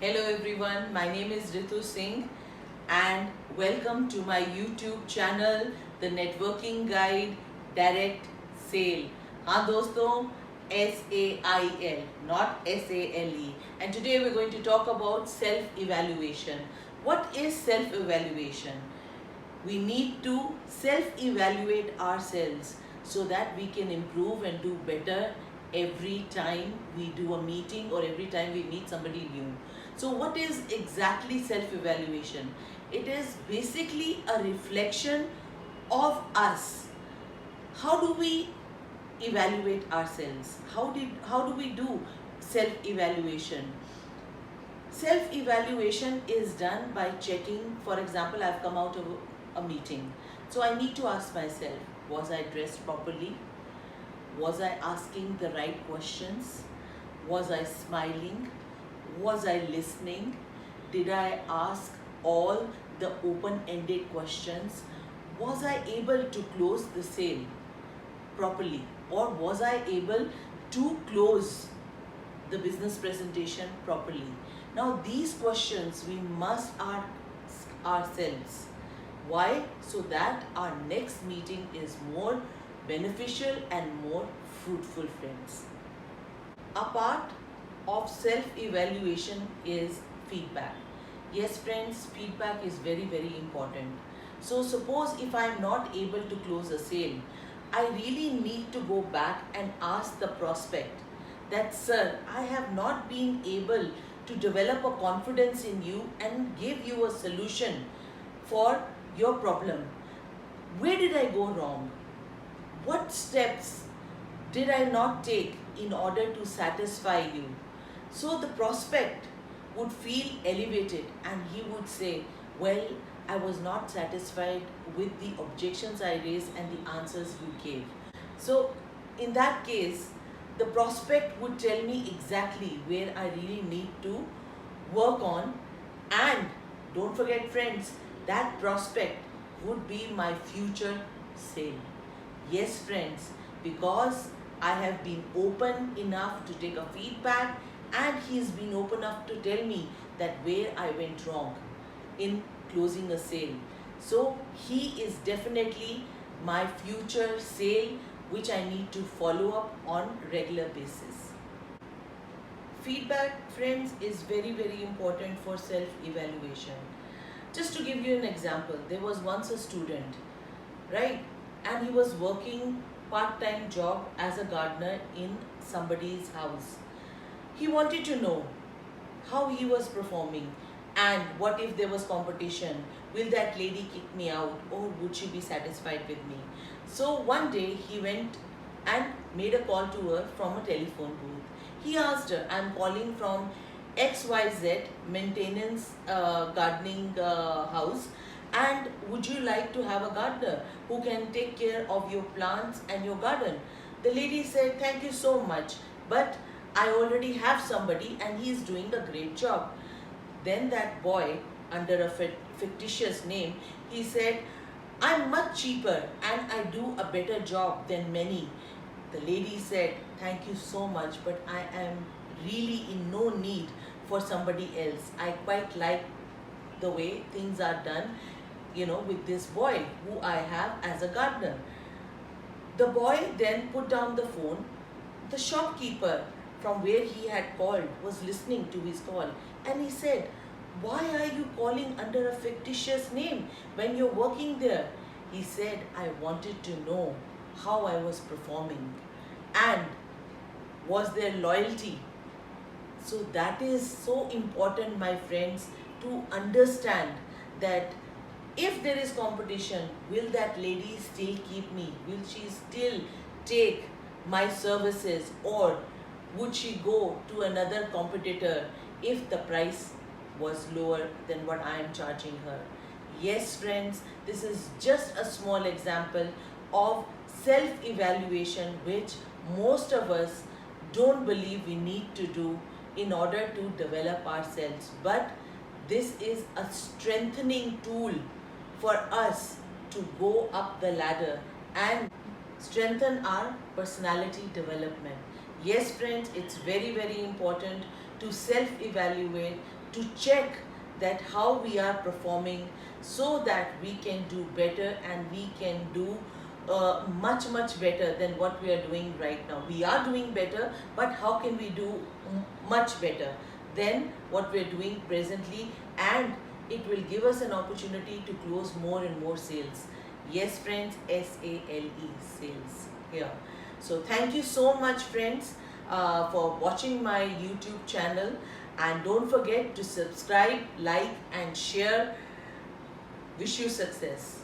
Hello everyone, my name is Ritu Singh and welcome to my YouTube channel, The Networking Guide Direct Sale. हाँ दोस्तों, SAIL, not SALE. And today we're going to talk about self-evaluation. What is self-evaluation? We need to self-evaluate ourselves so that we can improve and do better every time we do a meeting or every time we meet somebody new. So what is exactly self-evaluation? It is basically a reflection of us. How do we evaluate ourselves? How do we do self-evaluation? Self-evaluation is done by checking. For example, I've come out of a meeting. So I need to ask myself, was I dressed properly? Was I asking the right questions? Was I smiling? Was I listening? Did I ask all the open-ended questions? Was I able to close the sale properly? Or was I able to close the business presentation properly? Now these questions we must ask ourselves. Why? So that our next meeting is more beneficial and more fruitful, friends. A part of self-evaluation is feedback. Yes, friends, feedback is very, very important. So suppose if I'm not able to close a sale, I really need to go back and ask the prospect that, sir, I have not been able to develop a confidence in you and give you a solution for your problem. Where did I go wrong? What steps did I not take in order to satisfy you? So the prospect would feel elevated and he would say, well, I was not satisfied with the objections I raised and the answers you gave. So in that case, the prospect would tell me exactly where I really need to work on. And don't forget, friends, that prospect would be my future sale. Yes, friends, because I have been open enough to take a feedback and he's been open enough to tell me that where I went wrong in closing a sale. So he is definitely my future sale which I need to follow up on regular basis. Feedback, friends, is very, very important for self-evaluation. Just to give you an example, there was once a student, right? And he was working part-time job as a gardener in somebody's house. He wanted to know how he was performing and what if there was competition. Will that lady kick me out or would she be satisfied with me? So one day he went and made a call to her from a telephone booth. He asked her, I'm calling from XYZ maintenance gardening house, and would you like to have a gardener who can take care of your plants and your garden? The lady said, thank you so much, but I already have somebody and he is doing a great job. Then that boy, under a fictitious name, he said, I'm much cheaper and I do a better job than many. The lady said, thank you so much, but I am really in no need for somebody else. I quite like the way things are done, with this boy who I have as a gardener. The boy then put down the phone. The shopkeeper from where he had called was listening to his call and he said, why are you calling under a fictitious name when you're working there? He said, I wanted to know how I was performing and was there loyalty. So that is so important, my friends, to understand that if there is competition, will that lady still keep me? Will she still take my services, or would she go to another competitor if the price was lower than what I am charging her? Yes, friends, this is just a small example of self-evaluation which most of us don't believe we need to do in order to develop ourselves. But this is a strengthening tool for us to go up the ladder and strengthen our personality development. Yes, friends, it's very, very important to self-evaluate, to check that how we are performing, so that we can do better and we can do much better than what we are doing right now. We are doing better, but how can we do much better than what we are doing presently, and it will give us an opportunity to close more and more sales. Yes friends, SALE, sales here. So thank you so much friends for watching my YouTube channel, and don't forget to subscribe, like and share. Wish you success.